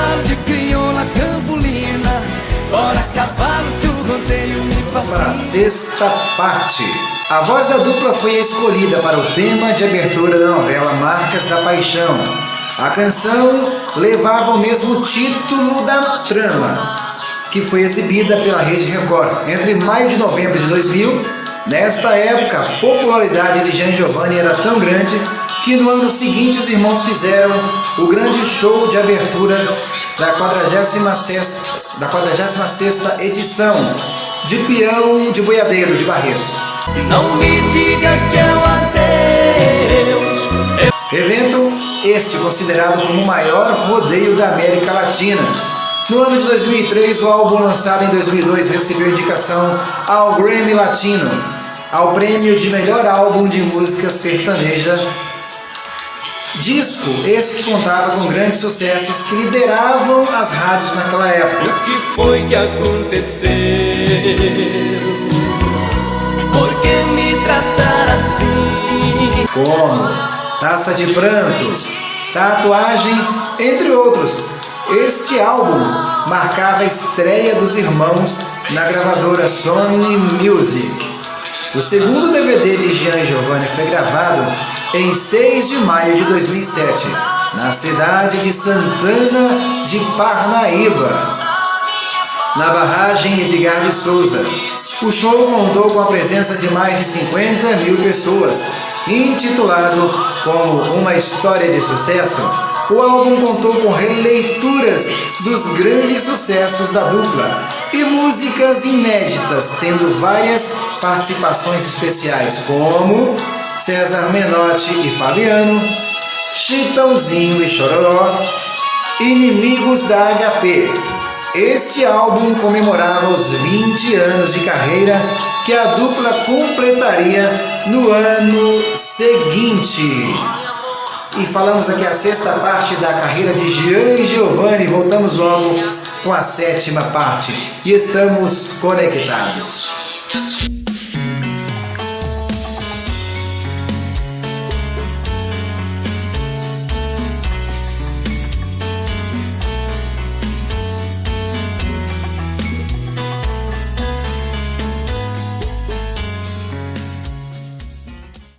cavalo de crioula campolina, bora cavalo do rodeio me fascina. Para a sexta parte. A voz da dupla foi a escolhida para o tema de abertura da novela Marcas da Paixão. A canção levava o mesmo título da trama, que foi exibida pela Rede Record entre maio e novembro de 2000. Nesta época, a popularidade de Jean Giovanni era tão grande que no ano seguinte os irmãos fizeram o grande show de abertura da 46ª edição de Peão de Boiadeiro de Barretos. Não me diga que é o adeus. Evento este considerado como o maior rodeio da América Latina. No ano de 2003, o álbum lançado em 2002 recebeu indicação ao Grammy Latino, ao prêmio de melhor álbum de música sertaneja. Disco esse que contava com grandes sucessos que lideravam as rádios naquela época. O que foi que aconteceu? Por que me tratar assim? Como Taça de Pranto, Tatuagem, entre outros. Este álbum marcava a estreia dos irmãos na gravadora Sony Music. O segundo DVD de Jean Giovanni foi gravado em 6 de maio de 2007, na cidade de Santana de Parnaíba, na barragem Edgar de Souza. O show contou com a presença de mais de 50 mil pessoas. Intitulado como Uma História de Sucesso, o álbum contou com releituras dos grandes sucessos da dupla e músicas inéditas, tendo várias participações especiais como César Menotti e Fabiano, Chitãozinho e Chororó, Inimigos da HP. Este álbum comemorava os 20 anos de carreira que a dupla completaria no ano seguinte. E falamos aqui a sexta parte da carreira de Jean Giovanni. Voltamos logo com a sétima parte. E estamos conectados.